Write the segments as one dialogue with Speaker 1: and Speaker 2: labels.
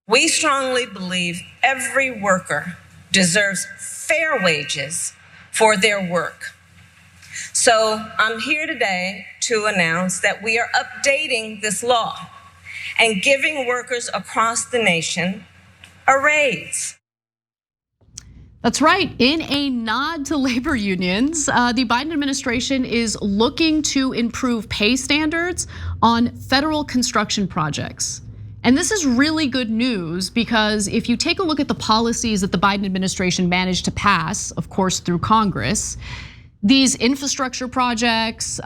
Speaker 1: We strongly believe every worker deserves fair wages for their work. So I'm here today to announce that we are updating this law and giving workers across the nation a raise.
Speaker 2: That's right. In a nod to labor unions, the Biden administration is looking to improve pay standards on federal construction projects. And this is really good news because if you take a look at the policies that the Biden administration managed to pass, of course, through Congress, these infrastructure projects,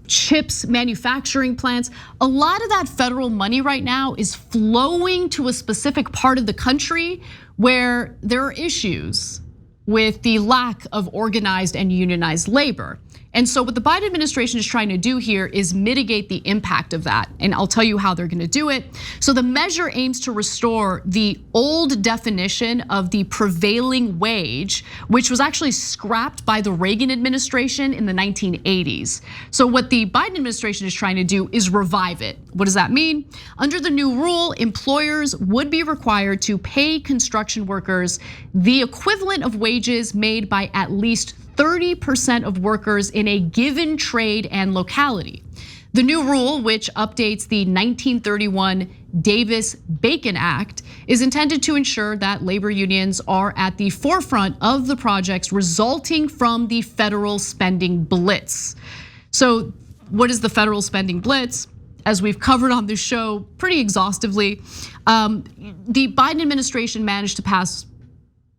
Speaker 2: chips manufacturing plants, a lot of that federal money right now is flowing to a specific part of the country where there are issues with the lack of organized and unionized labor. And so what the Biden administration is trying to do here is mitigate the impact of that. And I'll tell you how they're gonna do it. So the measure aims to restore the old definition of the prevailing wage, which was actually scrapped by the Reagan administration in the 1980s. So what the Biden administration is trying to do is revive it. What does that mean? Under the new rule, employers would be required to pay construction workers the equivalent of wages made by at least 30% of workers in a given trade and locality. The new rule, which updates the 1931 Davis-Bacon Act, is intended to ensure that labor unions are at the forefront of the projects resulting from the federal spending blitz. So what is the federal spending blitz? As we've covered on this show pretty exhaustively, the Biden administration managed to pass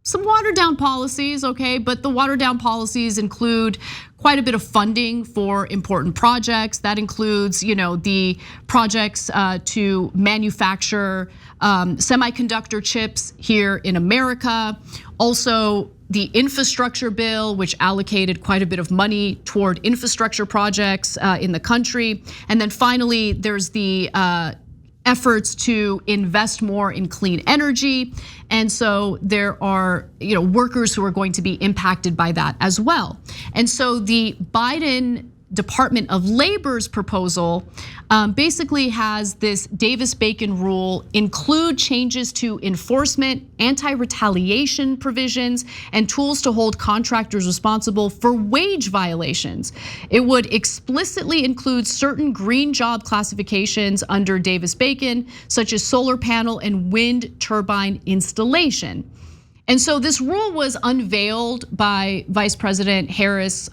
Speaker 2: some watered down policies, okay, but the watered down policies include quite a bit of funding for important projects. That includes, the projects to manufacture semiconductor chips here in America. Also, the infrastructure bill, which allocated quite a bit of money toward infrastructure projects in the country. And then finally, there's the efforts to invest more in clean energy. And so there are workers who are going to be impacted by that as well. And so the Biden Department of Labor's proposal basically has this Davis-Bacon rule include changes to enforcement, anti-retaliation provisions, and tools to hold contractors responsible for wage violations. It would explicitly include certain green job classifications under Davis-Bacon, such as solar panel and wind turbine installation. And so this rule was unveiled by Vice President Harris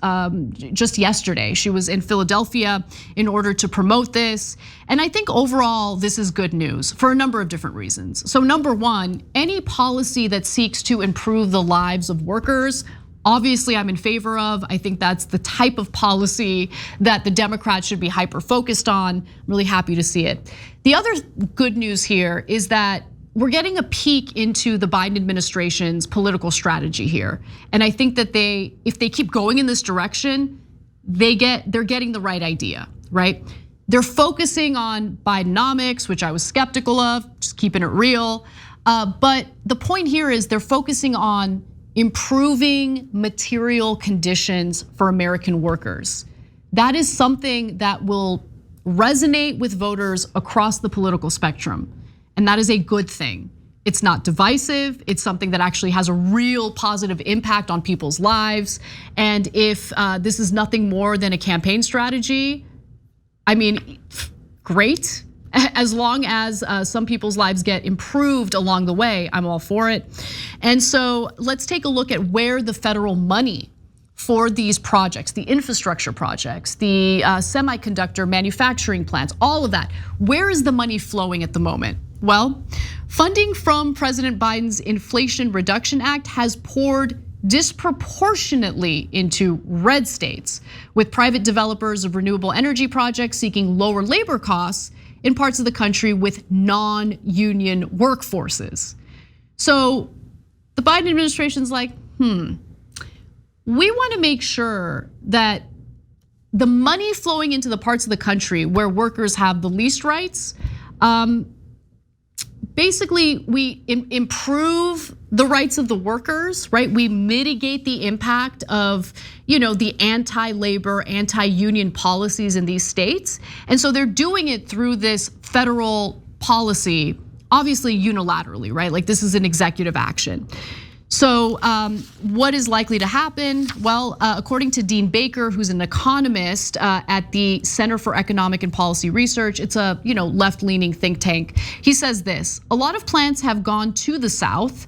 Speaker 2: just yesterday. She was in Philadelphia in order to promote this. And I think overall, this is good news for a number of different reasons. So number one, any policy that seeks to improve the lives of workers, obviously I'm in favor of. I think that's the type of policy that the Democrats should be hyper focused on. I'm really happy to see it. The other good news here is that we're getting a peek into the Biden administration's political strategy here. And I think that if they keep going in this direction, they're getting the right idea, right? They're focusing on Bidenomics, which I was skeptical of, just keeping it real. But the point here is they're focusing on improving material conditions for American workers. That is something that will resonate with voters across the political spectrum. And that is a good thing. It's not divisive. It's something that actually has a real positive impact on people's lives. And if this is nothing more than a campaign strategy, I mean, great. As long as some people's lives get improved along the way, I'm all for it. And so let's take a look at where the federal money for these projects, the infrastructure projects, the semiconductor manufacturing plants, all of that, where is the money flowing at the moment? Well, funding from President Biden's Inflation Reduction Act has poured disproportionately into red states, with private developers of renewable energy projects seeking lower labor costs in parts of the country with non-union workforces. So the Biden administration's like, we want to make sure that the money flowing into the parts of the country where workers have the least rights, basically we improve the rights of the workers, right? We mitigate the impact of, the anti-labor, anti-union policies in these states. And so they're doing it through this federal policy obviously unilaterally, right? Like this is an executive action. So what is likely to happen? Well, according to Dean Baker, who's an economist at the Center for Economic and Policy Research, it's a left-leaning think tank. He says this: a lot of plants have gone to the South,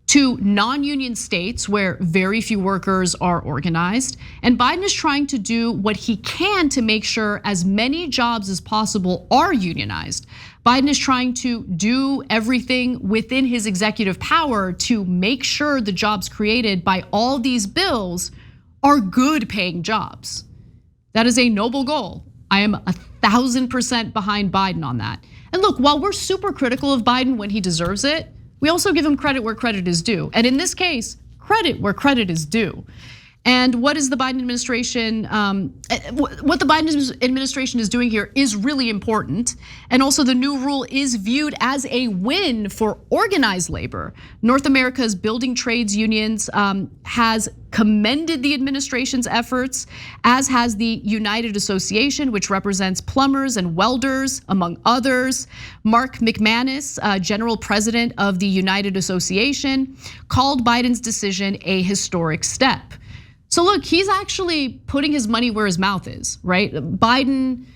Speaker 2: to non-union states where very few workers are organized. And Biden is trying to do what he can to make sure as many jobs as possible are unionized. Biden is trying to do everything within his executive power to make sure the jobs created by all these bills are good paying jobs. That is a noble goal. I am 1,000% behind Biden on that. And look, while we're super critical of Biden when he deserves it, we also give him credit where credit is due. And in this case, credit where credit is due. And what is the Biden administration, what the Biden administration is doing here is really important. And also the new rule is viewed as a win for organized labor. North America's building trades unions has commended the administration's efforts, as has the United Association, which represents plumbers and welders, among others. Mark McManus, general president of the United Association, called Biden's decision a historic step. So look, he's actually putting his money where his mouth is, right? Biden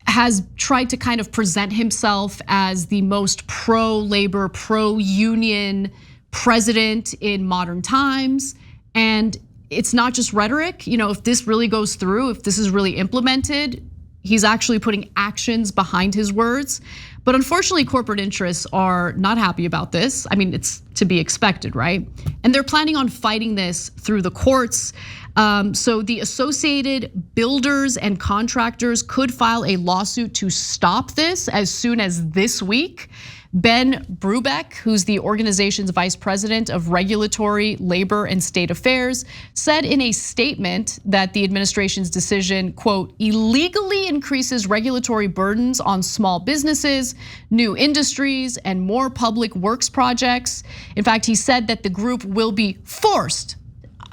Speaker 2: has tried to kind of present himself as the most pro-labor, pro-union president in modern times. And it's not just rhetoric. If this really goes through, if this is really implemented, he's actually putting actions behind his words. But unfortunately, corporate interests are not happy about this. I mean, it's to be expected, right? And they're planning on fighting this through the courts. So the Associated Builders and Contractors could file a lawsuit to stop this as soon as this week. Ben Brubeck, who's the organization's vice president of regulatory, labor, and state affairs, said in a statement that the administration's decision, quote, illegally increases regulatory burdens on small businesses, new industries, and more public works projects. In fact, he said that the group will be forced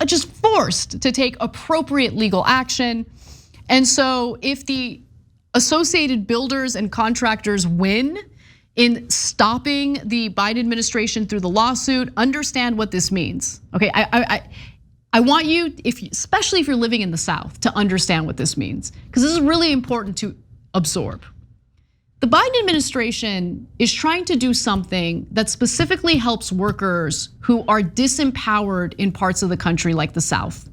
Speaker 2: to take appropriate legal action. And so if the Associated Builders and Contractors win in stopping the Biden administration through the lawsuit, understand what this means. Okay, I want you, especially if you're living in the South, to understand what this means, because this is really important to absorb. The Biden administration is trying to do something that specifically helps workers who are disempowered in parts of the country like the South.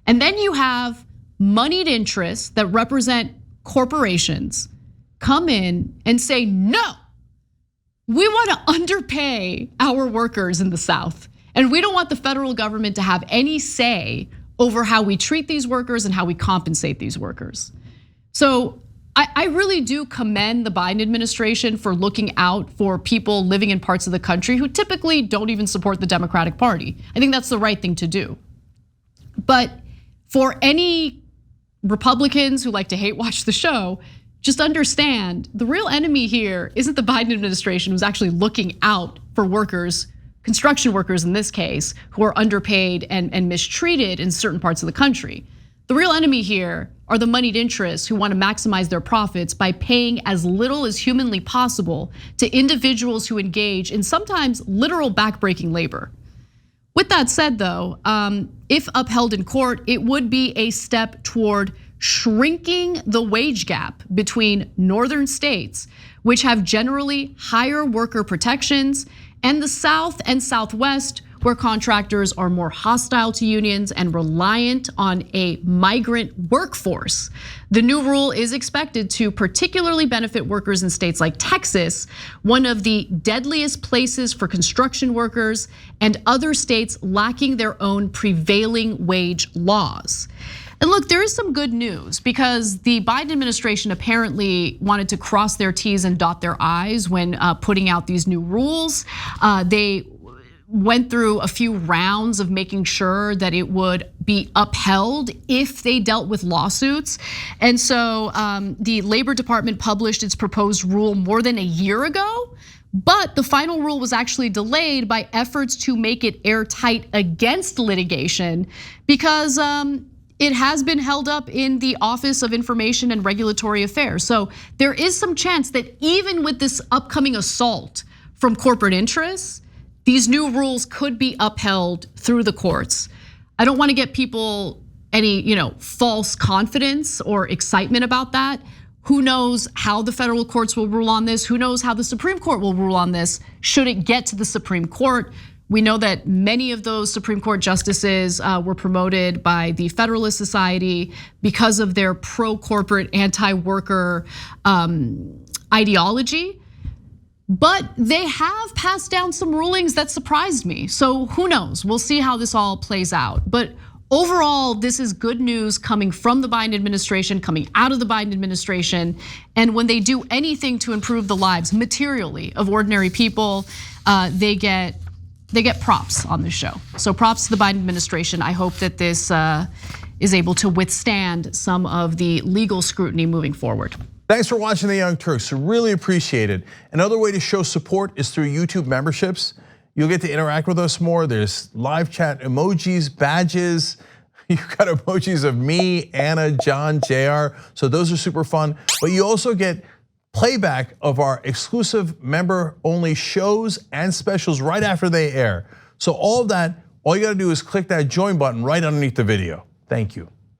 Speaker 2: And then you have moneyed interests that represent corporations come in and say, no, we want to underpay our workers in the South. And we don't want the federal government to have any say over how we treat these workers and how we compensate these workers. So I really do commend the Biden administration for looking out for people living in parts of the country who typically don't even support the Democratic Party. I think that's the right thing to do. But for any Republicans who like to hate watch the show, just understand the real enemy here isn't the Biden administration, who's actually looking out for workers, construction workers in this case, who are underpaid and mistreated in certain parts of the country. The real enemy here are the moneyed interests who want to maximize their profits by paying as little as humanly possible to individuals who engage in sometimes literal backbreaking labor. With that said though, if upheld in court, it would be a step toward shrinking the wage gap between northern states, which have generally higher worker protections, and the South and Southwest, where contractors are more hostile to unions and reliant on a migrant workforce. The new rule is expected to particularly benefit workers in states like Texas, one of the deadliest places for construction workers, and other states lacking their own prevailing wage laws. And look, there is some good news because the Biden administration apparently wanted to cross their T's and dot their I's when putting out these new rules. They went through a few rounds of making sure that it would be upheld if they dealt with lawsuits. And so the Labor Department published its proposed rule more than a year ago. But the final rule was actually delayed by efforts to make it airtight against litigation because it has been held up in the Office of Information and Regulatory Affairs. So there is some chance that even with this upcoming assault from corporate interests, these new rules could be upheld through the courts. I don't want to get people any, false confidence or excitement about that. Who knows how the federal courts will rule on this? Who knows how the Supreme Court will rule on this? Should it get to the Supreme Court? We know that many of those Supreme Court justices were promoted by the Federalist Society because of their pro-corporate, anti-worker ideology. But they have passed down some rulings that surprised me. So who knows? We'll see how this all plays out. But overall, this is good news coming from the Biden administration, coming out of the Biden administration. And when they do anything to improve the lives materially of ordinary people, they get props on this show. So props to the Biden administration. I hope that this is able to withstand some of the legal scrutiny moving forward.
Speaker 3: Thanks for watching The Young Turks, really appreciate it. Another way to show support is through YouTube memberships. You'll get to interact with us more. There's live chat emojis, badges. You've got emojis of me, Anna, John, JR. So those are super fun. But you also get playback of our exclusive member-only shows and specials right after they air. So all of that, all you gotta do is click that join button right underneath the video. Thank you.